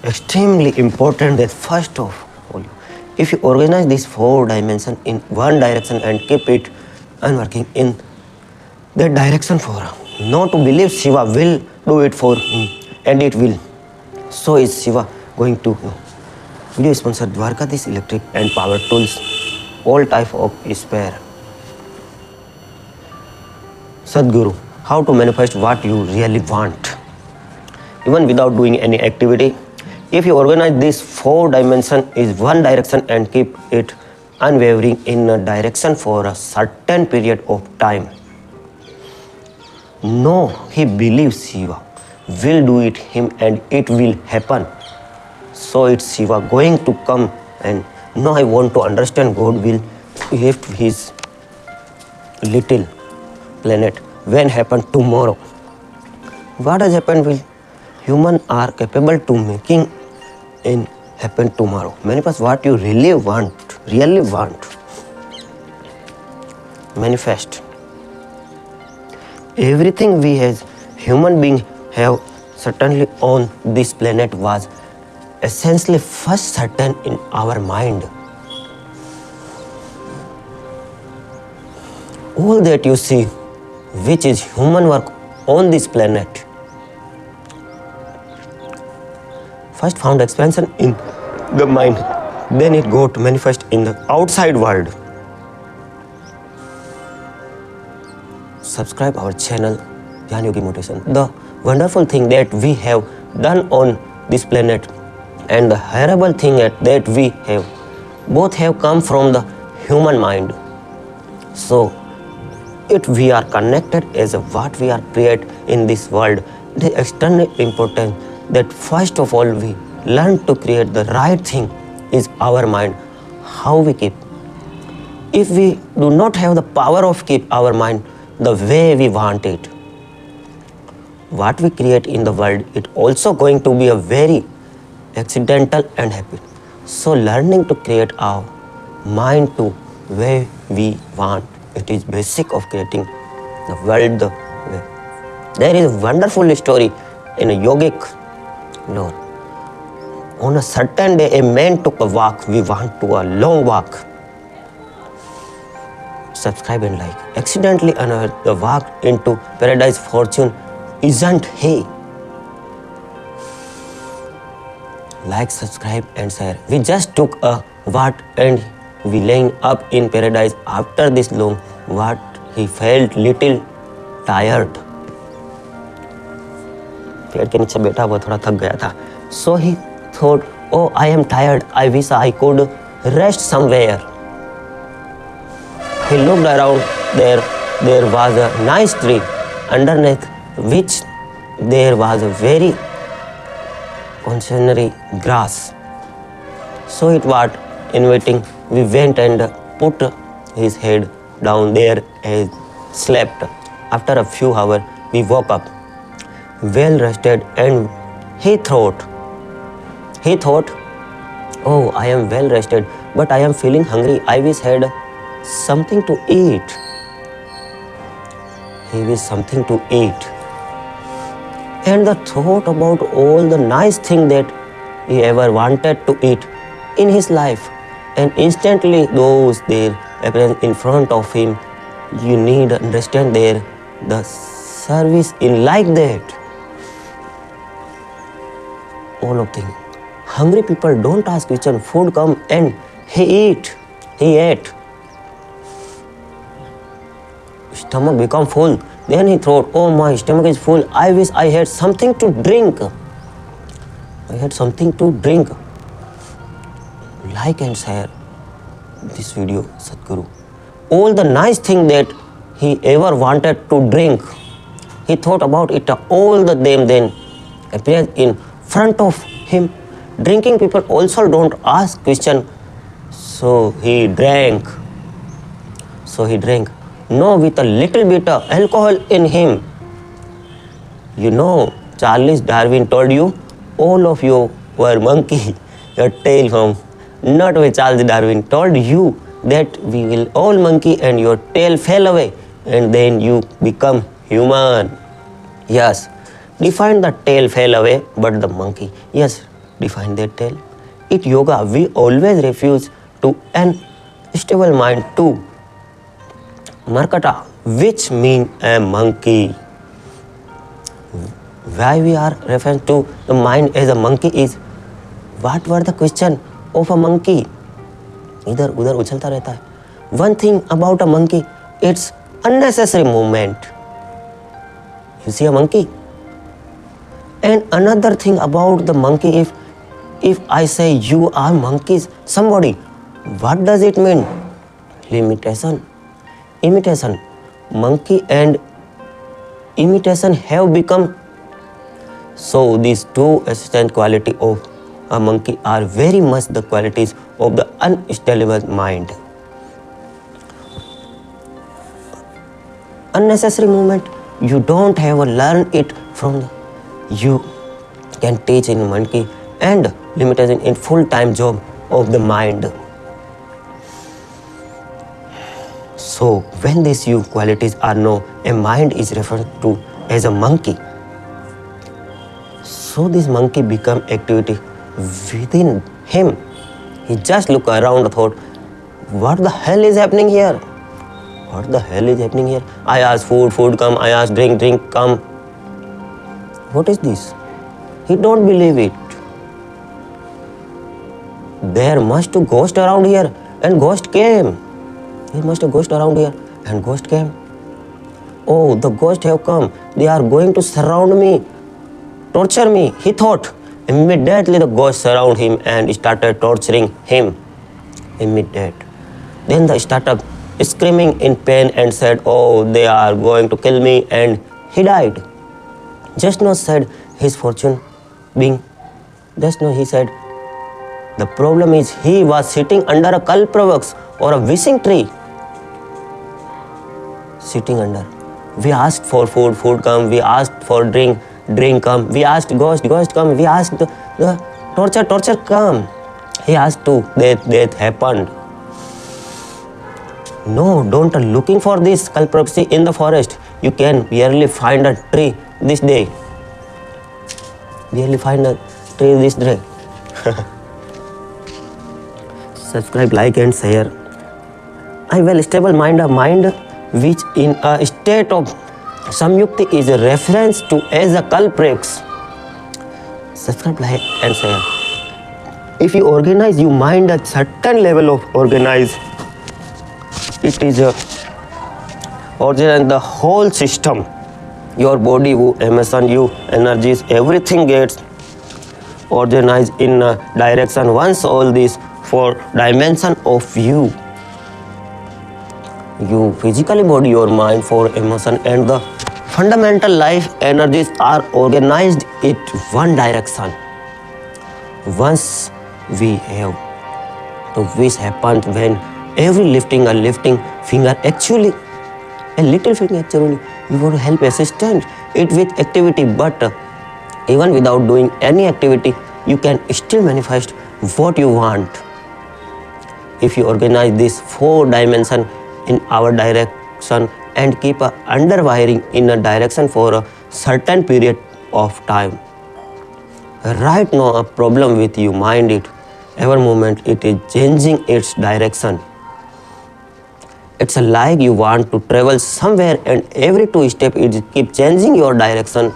extremely important that first of all, if you organize these 4 dimensions in one direction and keep it and working in that direction for not to believe Shiva will do it for him and it will. So is Shiva going to know. Video sponsor Dwarkadhish Electric and Power Tools, all type of spare. Sadhguru, how to manifest what you really want. Even without doing any activity, if you organize this 4 dimensions is one direction and keep it unwavering in a direction for a certain period of time. No, he believes Shiva will do it him and it will happen. So it's Shiva going to come and now I want to understand God will lift his little planet when happen tomorrow. What has happened will humans are capable to making it happen tomorrow. Manifest what you really want. Manifest. Everything we as human being have certainly on this planet was essentially first certain in our mind. All that you see, which is human work on this planet, first found expansion in the mind, then it got manifest in the outside world. Subscribe our channel Dhyan Yogi Motivation. The wonderful thing that we have done on this planet and the horrible thing that we have both have come from the human mind. So if we are connected as what we are create in this world, it is extremely important that first of all we learn to create the right thing is our mind. How we keep. If we do not have the power of keep our mind the way we want it, what we create in the world, it also going to be a very accidental and happy. So learning to create our mind to where we want, it is basic of creating the world the way. There is a wonderful story in a yogic lore. On a certain day, a man took a walk. We want to a long walk. Subscribe and like. Accidentally unearthed the walk into paradise fortune isn't he? Like, subscribe and share. We just took a walk and we laying up in paradise. After this long walk, he felt little tired. पेड़ के नीचे बैठा हुआ थोड़ा थक गया था. So he thought, oh, I am tired. I wish I could rest somewhere. He looked around. There was a nice tree underneath which there was a very concentrate grass. So it was inviting. We went and put his head down there and slept. After a few hours, we woke up, well rested, and he thought, oh, I am well rested, but I am feeling hungry. I wish I had something to eat. He wished something to eat. And the thought about all the nice things that he ever wanted to eat in his life. And instantly those there appear in front of him. You need to understand there the service in like that. All of things. Hungry people don't ask question. Food come and he ate. Stomach become full. Then he thought, oh, my stomach is full. I wish I had something to drink. Like and share this video, Sadhguru. All the nice things that he ever wanted to drink, he thought about it. All the them then appeared in front of him. Drinking people also don't ask question. So he drank. No, with a little bit of alcohol in him. You know, Charles Darwin told you, all of you were monkey, your tail hung. Not with Charles Darwin told you that we will all monkey and your tail fell away and then you become human. Yes, define the tail fell away, but the monkey. Yes, define that tale. In yoga, we always refuse to an stable mind to Markata, which mean a monkey. Why we are referring to the mind as a monkey is, what were the question of a monkey? इधर उधर उछलता रहता है. One thing about a monkey, it's unnecessary movement. You see a monkey? And another thing about the monkey, if I say you are monkeys, somebody, what does it mean? Limitation. Imitation. Monkey and imitation have become. So these two essential qualities of a monkey are very much the qualities of the unstable mind. Unnecessary movement, you don't have to learn it from the, you can teach in monkey, and limitation in full-time job of the mind. So when these few qualities are known, a mind is referred to as a monkey. So this monkey become activity within him. He just look around and thought, what the hell is happening here? What the hell is happening here? I ask food, food come. I ask drink, drink come. What is this? He don't believe it. There must a ghost around here, and ghost came. There must a ghost around here, and ghost came. Oh, the ghost have come. They are going to surround me, torture me, he thought. Immediately the ghost surrounded him and started torturing him. Immediate. Then they started screaming in pain and said, oh, they are going to kill me, and he died. Just now said his fortune being, just now he said, the problem is he was sitting under a kalpavruksha or a wishing tree. Sitting under. We asked for food, food come. We asked for drink, drink come. We asked ghost, ghost come. We asked the torture, torture come. He asked to death happened. No, don't looking for this kalpavruksha in the forest. You can barely find a tree this day. Barely find a tree this day. Subscribe, like and share. I will stable mind, a mind which in a state of samyukti is a reference to as a kalpavruksha. Subscribe, like and share. If you organize your mind at certain level of organize, it is a organize the whole system. Your body, you emotion, you energies, everything gets organized in a direction. Once all this for dimension of you physically body, your mind, for emotion and the fundamental life energies are organized in one direction. Once we have, so this happens when every lifting finger, actually a little finger, actually you want to help assistant it with activity, but even without doing any activity you can still manifest what you want. If you organize this 4 dimension in our direction and keep a underwiring in a direction for a certain period of time. Right now a problem with you mind, it every moment it is changing its direction. It's like you want to travel somewhere and every 2 steps it keep changing your direction.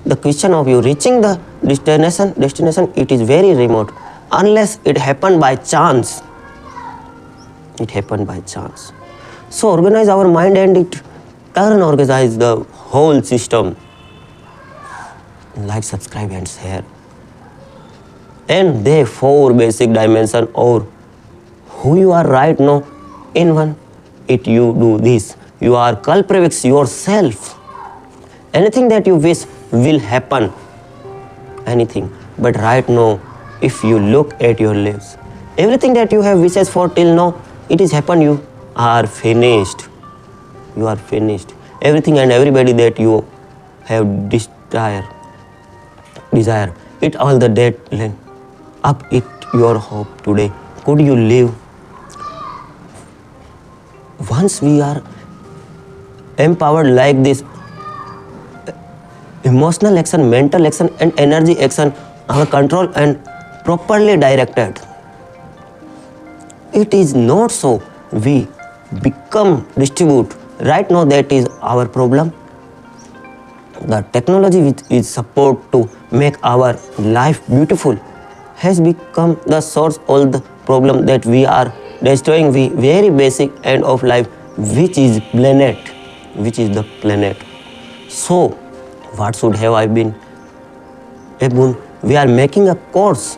The question of you reaching the destination it is very remote unless it happened by chance. It happened by chance. So organize our mind and it organize the whole system. Like, subscribe and share. And the 4 basic dimension or who you are right now in one, it you do this. You are kalpavruksha yourself. Anything that you wish will happen. Anything. But right now, if you look at your lives, everything that you have wishes for till now, it is happened. You are finished. You are finished. Everything and everybody that you have desire, it all the deadline. Up it your hope today. Could you live? Once we are empowered like this, emotional action, mental action and energy action our control and properly directed. It is not so we become distribute. Right now that is our problem. The technology which is support to make our life beautiful has become the source of the problem that we are destroying the very basic end of life, which is the planet. So what should have I been? Ebun, we are making a course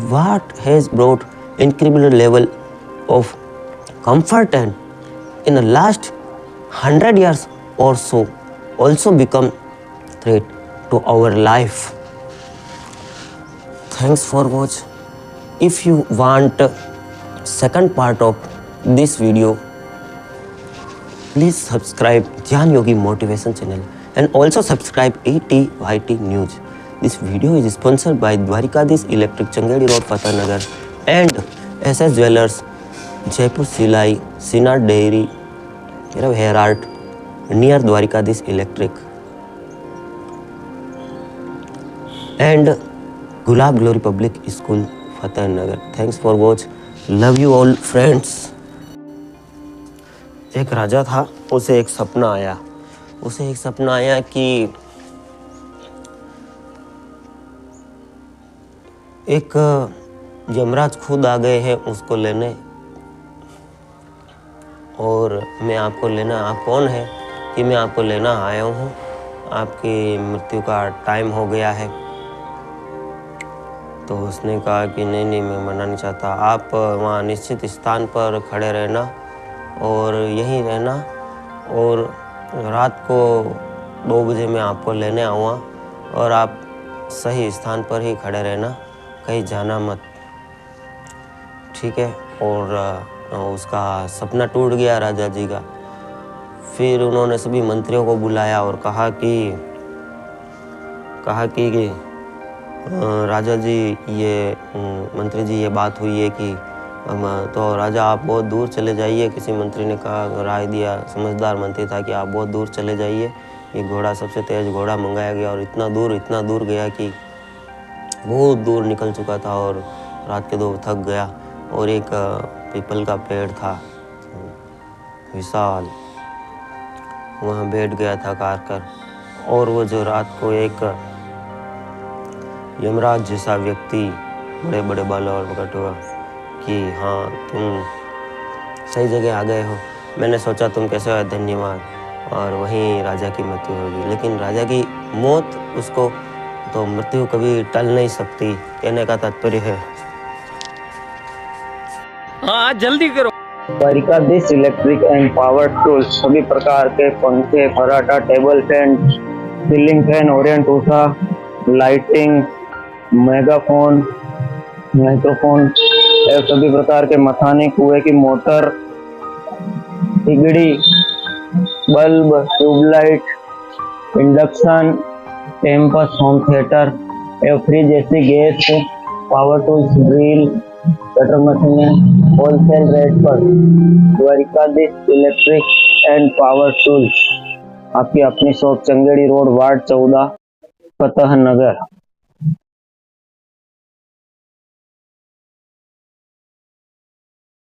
what has brought incredible level of comfort and in the last 100 years or so also become threat to our life. Thanks for watch. If you want second part of this video, please subscribe Dhyan Yogi Motivation channel and also subscribe ATYT News. This video is sponsored by Dwarikadis Electric Changedi Road Fatehnagar and SS Jewellers Jaipur Silai Sinar Dairy Hair Art near Dwarikadis Electric and Gulab Glory Public School Fatehnagar. Thanks for watch. Love you all friends. एक राजा था, उसे एक सपना आया कि एक यमराज खुद आ गए हैं उसको लेने, और मैं आपको लेना, आप कौन है कि मैं आपको लेना आया हूँ, आपकी मृत्यु का टाइम हो गया है। तो उसने कहा कि नहीं मैं मना नहीं चाहता, आप वहाँ निश्चित स्थान पर खड़े रहना और यहीं रहना, और रात को 2 बजे मैं आपको लेने आऊँगा और आप सही स्थान पर ही खड़े रहना, कहीं जाना मत, ठीक है। और उसका सपना टूट गया राजा जी का। फिर उन्होंने सभी मंत्रियों को बुलाया और कहा कि राजा जी ये मंत्री जी ये बात हुई है कि तो राजा आप बहुत दूर चले जाइए। किसी मंत्री ने कहा, राय दिया, समझदार मंत्री था कि आप बहुत दूर चले जाइए। ये घोड़ा सबसे तेज घोड़ा मंगाया गया और इतना दूर गया कि बहुत दूर निकल चुका था और रात के 2 थक गया। और एक पीपल का पेड़ था विशाल, वहाँ बैठ गया था कर। और वो जो रात को एक यमराज जैसा व्यक्ति बड़े बड़े बालों और पकड़ हुआ कि हाँ तुम सही जगह आ गए हो, मैंने सोचा तुम कैसे हो, धन्यवाद। और वहीं राजा की मृत्यु होगी। लेकिन राजा की मौत उसको तो मृत्यु कभी टल नहीं सकती, कहने का तात्पर्य है। हाँ जल्दी करो। Dwarkadhish electric and power tools, सभी प्रकार के पंखे, फराटा, table fan, ceiling fan, Orient Usha, lighting, megaphone, microphone, सभी प्रकार के मथानी, कुएं की मोटर, तिगड़ी, बल्ब, ट्यूबलाइट, इंडक्शन, टेम्पस, होम थिएटर एवं fridge AC, gas, power tools, drill, cutter मशीनें होलसेल रेट पर। Dwarkadhish electric and power tools, आपकी अपनी shop, Changedi road, ward 14, Fatehnagar.